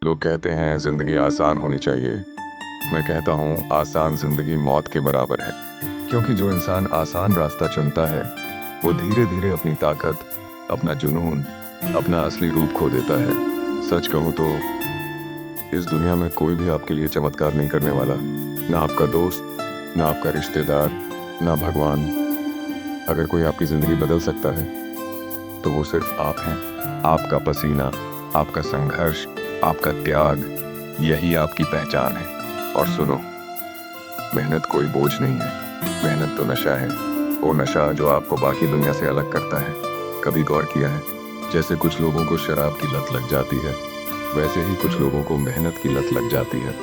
लोग कहते हैं जिंदगी आसान होनी चाहिए। मैं कहता हूँ आसान जिंदगी मौत के बराबर है, क्योंकि जो इंसान आसान रास्ता चुनता है वो धीरे धीरे अपनी ताकत, अपना जुनून, अपना असली रूप खो देता है। सच कहूँ तो इस दुनिया में कोई भी आपके लिए चमत्कार नहीं करने वाला, ना आपका दोस्त, ना आपका रिश्तेदार, ना भगवान। अगर कोई आपकी जिंदगी बदल सकता है तो वो सिर्फ आप हैं। आपका पसीना, आपका संघर्ष, आपका त्याग, यही आपकी पहचान है। और सुनो, मेहनत कोई बोझ नहीं है, मेहनत तो नशा है। वो नशा जो आपको बाकी दुनिया से अलग करता है। कभी गौर किया है, जैसे कुछ लोगों को शराब की लत लग जाती है, वैसे ही कुछ लोगों को मेहनत की लत लग जाती है।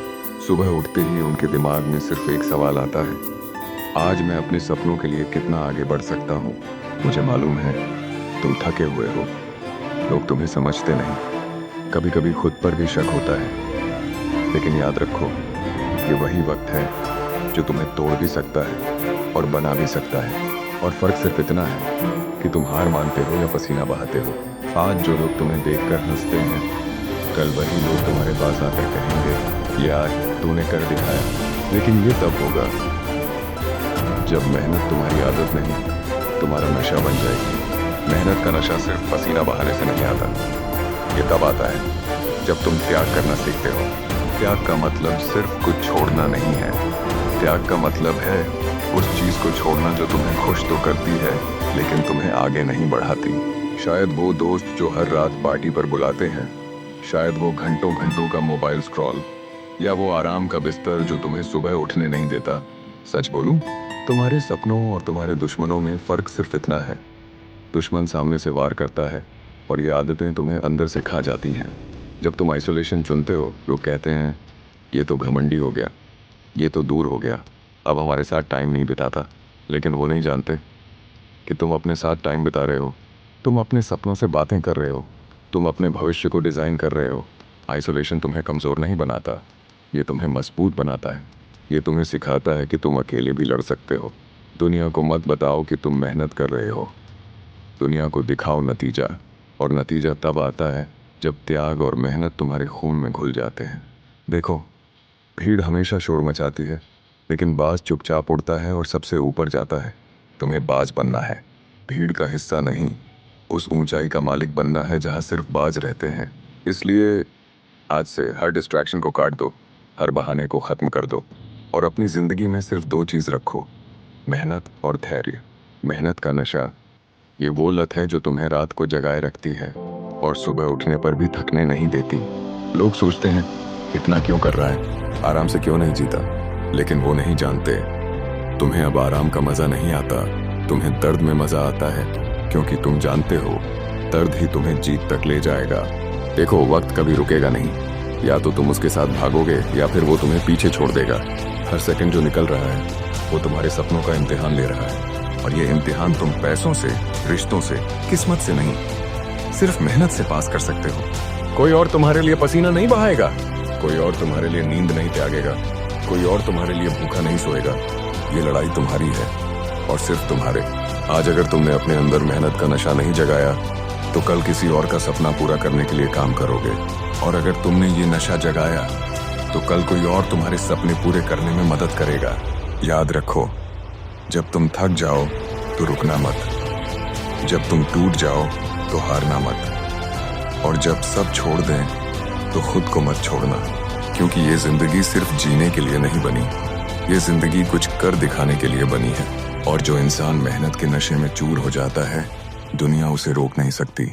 सुबह उठते ही उनके दिमाग में सिर्फ एक सवाल आता है, आज मैं अपने सपनों के लिए कितना आगे बढ़ सकता हूँ। मुझे मालूम है तुम थके हुए हो, लोग तुम्हें समझते नहीं, कभी कभी खुद पर भी शक होता है। लेकिन याद रखो, ये वही वक्त है जो तुम्हें तोड़ भी सकता है और बना भी सकता है। और फर्क सिर्फ इतना है कि तुम हार मानते हो या पसीना बहाते हो। आज जो लोग तुम्हें देखकर हंसते हैं, कल वही लोग तुम्हारे पास आकर कहेंगे यार तूने कर दिखाया। लेकिन ये तब होगा जब मेहनत तुम्हारी आदत नहीं, तुम्हारा नशा बन जाएगी। मेहनत का नशा सिर्फ पसीना बहाने से नहीं आता, ये तब आता है जब तुम त्याग करना सीखते हो। त्याग का मतलब सिर्फ कुछ छोड़ना नहीं है, त्याग का मतलब है उस चीज को छोड़ना जो तुम्हें खुश तो करती है लेकिन तुम्हें आगे नहीं बढ़ाती। शायद वो दोस्त जो हर रात पार्टी पर बुलाते हैं, शायद वो घंटों घंटों का मोबाइल स्क्रॉल, या वो आराम का बिस्तर जो तुम्हें सुबह उठने नहीं देता। सच बोलूं, तुम्हारे सपनों और तुम्हारे दुश्मनों में फर्क सिर्फ इतना है, दुश्मन सामने से वार करता है और ये आदतें तुम्हें अंदर से खा जाती हैं। जब तुम आइसोलेशन चुनते हो, लोग कहते हैं ये तो घमंडी हो गया, ये तो दूर हो गया, अब हमारे साथ टाइम नहीं बिताता। लेकिन वो नहीं जानते कि तुम अपने साथ टाइम बिता रहे हो, तुम अपने सपनों से बातें कर रहे हो, तुम अपने भविष्य को डिज़ाइन कर रहे हो। आइसोलेशन तुम्हें कमज़ोर नहीं बनाता, ये तुम्हें मजबूत बनाता है। ये तुम्हें सिखाता है कि तुम अकेले भी लड़ सकते हो। दुनिया को मत बताओ कि तुम मेहनत कर रहे हो, दुनिया को दिखाओ नतीजा। और नतीजा तब आता है जब त्याग और मेहनत तुम्हारे खून में घुल जाते हैं। देखो, भीड़ हमेशा शोर मचाती है, लेकिन बाज चुपचाप उड़ता है और सबसे ऊपर जाता है। तुम्हें बाज बनना है, भीड़ का हिस्सा नहीं, उस ऊंचाई का मालिक बनना है जहां सिर्फ बाज रहते हैं। इसलिए आज से हर डिस्ट्रैक्शन को काट दो, हर बहाने को ख़त्म कर दो और अपनी ज़िंदगी में सिर्फ दो चीज़ रखो, मेहनत और धैर्य। मेहनत का नशा, ये वो लत है जो तुम्हें रात को जगाए रखती है और सुबह उठने पर भी थकने नहीं देती। लोग सोचते हैं इतना क्यों कर रहा है, आराम से क्यों नहीं जीता। लेकिन वो नहीं जानते, तुम्हें अब आराम का मज़ा नहीं आता, तुम्हें दर्द में मज़ा आता है, क्योंकि तुम जानते हो दर्द ही तुम्हें जीत तक ले जाएगा। देखो, वक्त कभी रुकेगा नहीं, या तो तुम उसके साथ भागोगे या फिर वो तुम्हें पीछे छोड़ देगा। हर सेकंड जो निकल रहा है वो तुम्हारे सपनों का इम्तिहान ले रहा है, और ये इम्तिहान तुम पैसों से, रिश्तों से, किस्मत से नहीं, सिर्फ मेहनत से पास कर सकते हो। कोई और तुम्हारे लिए पसीना नहीं बहाएगा, कोई और तुम्हारे लिए नींद नहीं त्यागेगा, कोई और तुम्हारे लिए भूखा नहीं सोएगा। ये लड़ाई तुम्हारी है और सिर्फ तुम्हारे। आज अगर तुमने अपने अंदर मेहनत का नशा नहीं जगाया तो कल किसी और का सपना पूरा करने के लिए काम करोगे, और अगर तुमने ये नशा जगाया तो कल कोई और तुम्हारे सपने पूरे करने में मदद करेगा। याद रखो, जब तुम थक जाओ तो रुकना मत, जब तुम टूट जाओ तो हारना मत, और जब सब छोड़ दें तो खुद को मत छोड़ना। क्योंकि ये जिंदगी सिर्फ जीने के लिए नहीं बनी, ये जिंदगी कुछ कर दिखाने के लिए बनी है। और जो इंसान मेहनत के नशे में चूर हो जाता है, दुनिया उसे रोक नहीं सकती।